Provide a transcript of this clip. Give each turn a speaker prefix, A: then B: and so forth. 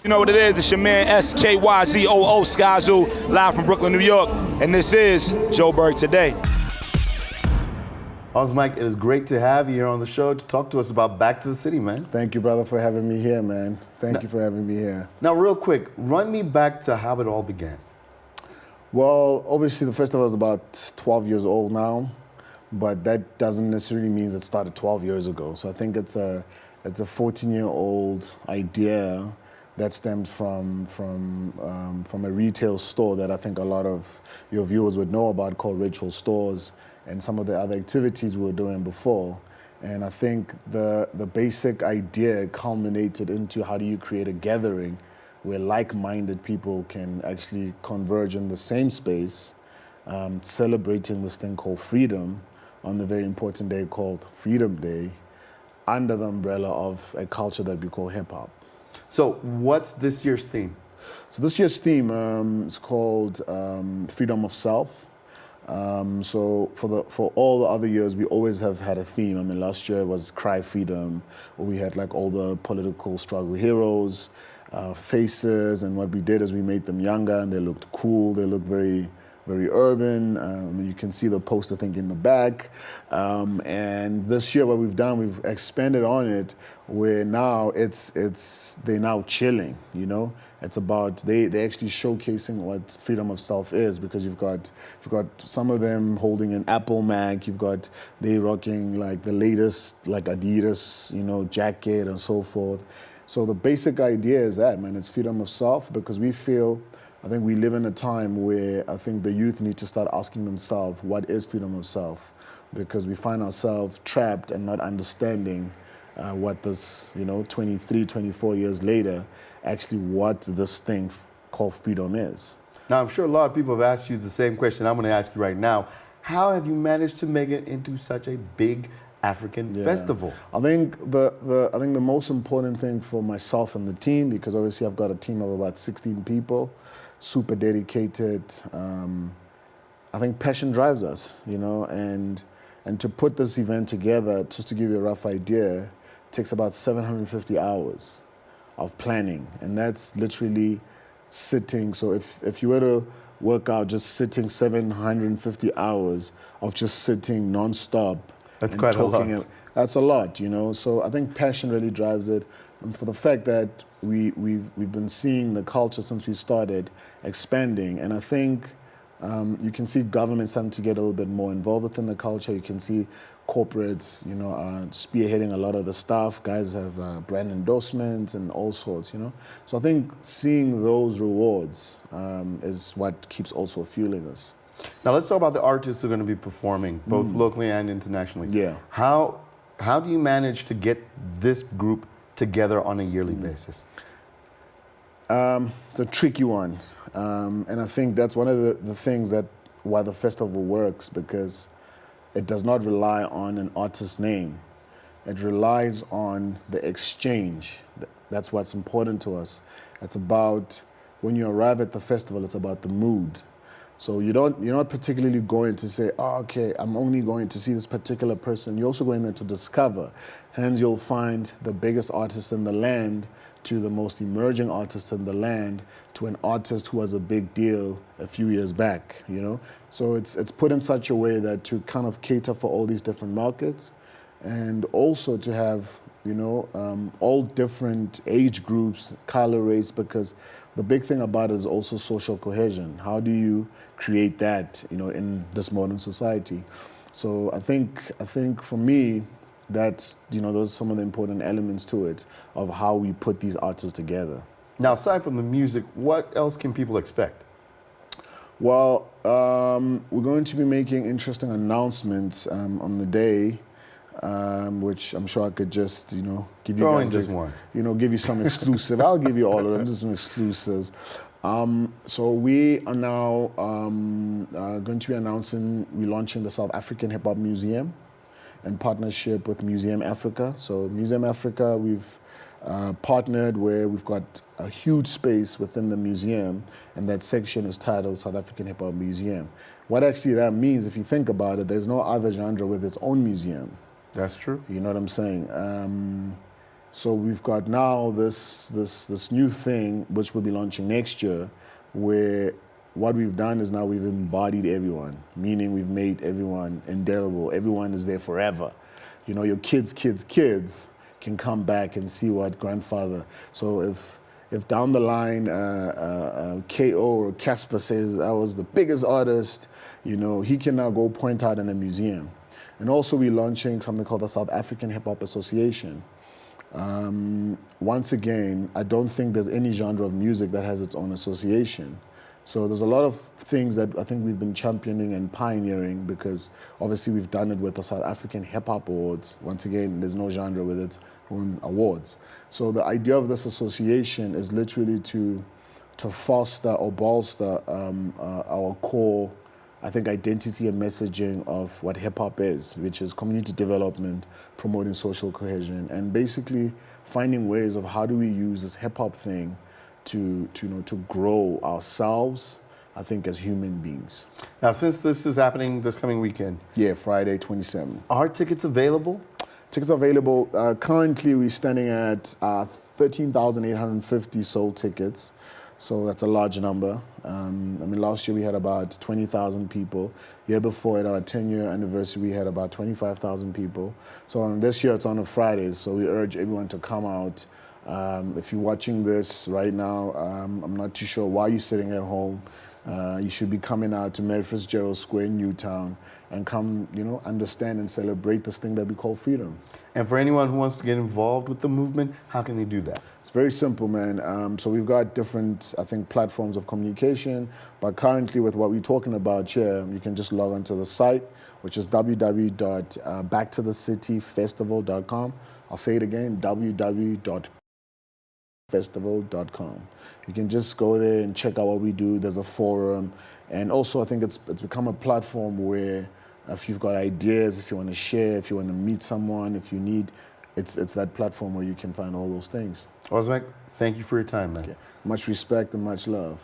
A: You know what it is, it's your man SKYZOO Skyzoo, live from Brooklyn, New York, and this is Joburg Today.
B: Osmic, it is great to have you here on the show to talk to us about Back to the City, man.
C: Thank you, brother, for having me here, man. Thank you for having me here.
B: Now, real quick, run me back to how it all began.
C: Well, obviously the festival is about 12 years old now, but that doesn't necessarily mean it started 12 years ago. So I think it's a 14-year-old idea that stems from a retail store that I think a lot of your viewers would know about, called Ritual Stores, and some of the other activities we were doing before. And I think the basic idea culminated into how do you create a gathering where like-minded people can actually converge in the same space, celebrating this thing called freedom on the very important day called Freedom Day, under the umbrella of a culture that we call hip-hop.
B: So what's this year's theme?
C: So this year's theme is called Freedom of Self. So for all the other years, we always have had a theme. I mean, last year was Cry Freedom, where we had like all the political struggle heroes, faces, and what we did is we made them younger and they looked cool. They looked very, very urban. You can see the poster thing in the back. And this year, what we've done, we've expanded on it, where now they're now chilling. You know, it's about they actually showcasing what freedom of self is, because you've got some of them holding an Apple Mac. They rocking like the latest like Adidas, jacket and so forth. So the basic idea is that, man, it's freedom of self, because I think we live in a time where I think the youth need to start asking themselves, what is freedom of self? Because we find ourselves trapped and not understanding what this, 23, 24 years later, actually what this thing called freedom is.
B: Now, I'm sure a lot of people have asked you the same question I'm going to ask you right now. How have you managed to make it into such a big African festival?
C: I think the most important thing for myself and the team, because obviously I've got a team of about 16 people, super dedicated. I think passion drives us, and to put this event together, just to give you a rough idea, takes about 750 hours of planning, and that's literally sitting. So if you were to work out just sitting 750 hours of just sitting nonstop,
B: that's quite a lot.
C: That's a lot, So I think passion really drives it, and for the fact that we've been seeing the culture since we started expanding, and I think you can see governments starting to get a little bit more involved within the culture. You can see corporates, spearheading a lot of the stuff. Guys have brand endorsements and all sorts, So I think seeing those rewards is what keeps also fueling us.
B: Now let's talk about the artists who are going to be performing, both locally and internationally.
C: Yeah.
B: How do you manage to get this group together on a yearly basis?
C: It's a tricky one. And I think that's one of the things why the festival works, because it does not rely on an artist's name. It relies on the exchange. That's what's important to us. It's about, when you arrive at the festival, it's about the mood. So you're not particularly going to say, oh, okay, I'm only going to see this particular person. You're also going there to discover. Hence, you'll find the biggest artist in the land to the most emerging artist in the land to an artist who was a big deal a few years back, So it's put in such a way that to kind of cater for all these different markets, and also to have, all different age groups, color race, because the big thing about it is also social cohesion. How do you create that, in this modern society? So I think for me, that's, those are some of the important elements to it, of how we put these artists together.
B: Now, aside from the music, what else can people expect?
C: Well, we're going to be making interesting announcements on the day, which I'm sure I could just, give you guys,
B: just one.
C: Give you some exclusive. I'll give you all of them, just some exclusives. So we are now going to be relaunching the South African Hip Hop Museum in partnership with Museum Africa. So Museum Africa, we've partnered where we've got a huge space within the museum, and that section is titled South African Hip Hop Museum. What actually that means, if you think about it, there's no other genre with its own museum.
B: That's true.
C: You know what I'm saying? So we've got now this new thing which we'll be launching next year, where what we've done is now we've embodied everyone, meaning we've made everyone indelible. Everyone is there forever. You know, your kids can come back and see what grandfather. So if down the line KO or Casper says I was the biggest artist, you know, he can now go point out in a museum. And also we're launching something called the South African Hip Hop Association. Once again, I don't think there's any genre of music that has its own association. So there's a lot of things that I think we've been championing and pioneering, because obviously we've done it with the South African Hip Hop Awards. Once again, there's no genre with its own awards. So the idea of this association is literally to foster or bolster our core, I think, identity and messaging of what hip hop is, which is community development, promoting social cohesion, and basically finding ways of how do we use this hip hop thing to grow ourselves, I think, as human beings.
B: Now, since this is happening this coming weekend.
C: Yeah, Friday, 27.
B: Are tickets available?
C: Tickets available. Currently, we're standing at 13,850 sold tickets. So that's a large number. I mean, last year we had about 20,000 people. Year before, at our 10-year anniversary, we had about 25,000 people. So this year it's on a Friday, so we urge everyone to come out. If you're watching this right now, I'm not too sure why you're sitting at home. You should be coming out to Mary Fitzgerald Square in Newtown and come, you know, understand and celebrate this thing that we call freedom.
B: And for anyone who wants to get involved with the movement, how can they do that?
C: It's very simple, man. So we've got different, I think, platforms of communication. But currently, with what we're talking about here, you can just log onto the site, which is www.backtothecityfestival.com. I'll say it again, www.festival.com. You can just go there and check out what we do. There's a forum. And also, I think it's become a platform where if you've got ideas, if you want to share, if you want to meet someone, if you need, it's that platform where you can find all those things.
B: Osmic, thank you for your time, man.
C: Okay. Much respect and much love.